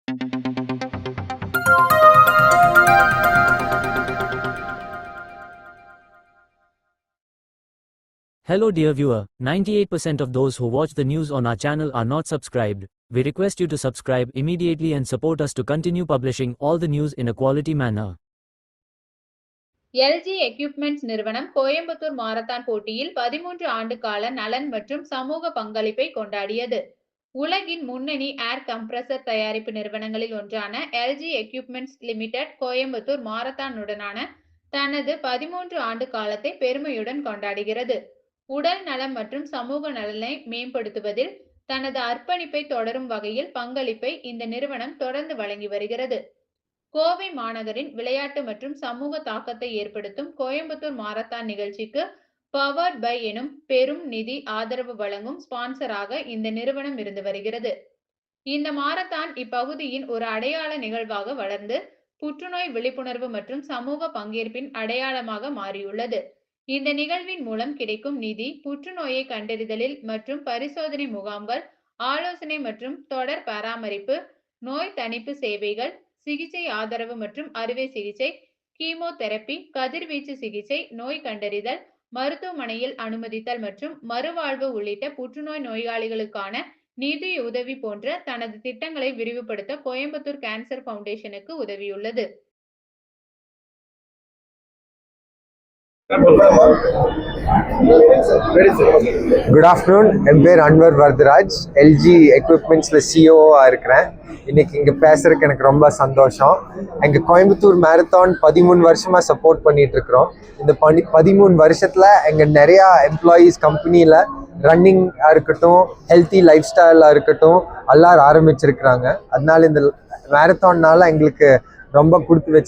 Hello dear viewer, 98% of those who watch the news on our channel are not subscribed. We request you to subscribe immediately and support us to continue publishing all the news in a quality manner. LG Equipments நிறுவனம் Coimbatore marathon போட்டியில் 13 ஆண்டு கால நலன் மற்றும் சமூக பங்களிப்பை கொண்டாடியது. உலகின் முன்னணி ஏர் கம்ப்ரசர் தயாரிப்பு நிறுவனங்களில் ஒன்றான LG Equipments லிமிடெட் கோயம்புத்தூர் மாரத்தானுடனான தனது 13 ஆண்டு காலத்தை பெருமையுடன் கொண்டாடுகிறது. உடல் நலம் மற்றும் சமூக நலனை மேம்படுத்துவதில் தனது அர்ப்பணிப்பை தொடரும் வகையில் பங்களிப்பை இந்த நிறுவனம் தொடர்ந்து வழங்கி வருகிறது. கோவை மாநகரின் விளையாட்டு மற்றும் சமூக தாக்கத்தை ஏற்படுத்தும் கோயம்புத்தூர் மாரத்தான் நிகழ்ச்சிக்கு பவர்ட் பை எனும் பெரும் நிதி ஆதரவு வழங்கும் ஸ்பான்சராக இந்த நிறுவனம் இருந்து வருகிறது. இந்த மாரத்தான் இப்பகுதியின் ஒரு அடையாள நிகழ்வாக வளர்ந்து புற்றுநோய் விழிப்புணர்வு மற்றும் சமூக பங்கேற்பின் அடையாளமாக மாறியுள்ளது. இந்த நிகழ்வின் மூலம் கிடைக்கும் நிதி புற்றுநோயை கண்டறிதலில் மற்றும் பரிசோதனை முகாம்கள், ஆலோசனை மற்றும் தொடர் பராமரிப்பு, நோய் தணிப்பு சேவைகள், சிகிச்சை ஆதரவு மற்றும் அறுவை சிகிச்சை, கீமோதெரபி, கதிர்வீச்சு சிகிச்சை, நோய் கண்டறிதல், மருத்துவமனையில் அனுமதித்தல் மற்றும் மறுவாழ்வு உள்ளிட்ட புற்றுநோய் நோயாளிகளுக்கான நிதி உதவி போன்ற தனது திட்டங்களை விரிவுபடுத்த கோயம்புத்தூர் கேன்சர் ஃபவுண்டேஷனுக்கு உதவியுள்ளது. Good afternoon. என் பேர் அன்வர் வரதராஜ். எல்ஜி எக்யூப்மெண்ட்ஸில் சிஓவாக இருக்கிறேன். இன்னைக்கு இங்கே பேசுறதுக்கு எனக்கு ரொம்ப சந்தோஷம். எங்கள் கோயம்புத்தூர் மேரத்தான் 13 வருஷமாக சப்போர்ட் பண்ணிட்டு இருக்கிறோம். இந்த 13 வருஷத்தில் எங்கள் நிறையா எம்ப்ளாயீஸ் கம்பெனியில் ரன்னிங்காக இருக்கட்டும், ஹெல்த்தி லைஃப் ஸ்டைலாக இருக்கட்டும் எல்லாரும் ஆரம்பிச்சிருக்கிறாங்க. அதனால இந்த மேரத்தான்னால எங்களுக்கு ரொம்ப கொடுத்து வச்சு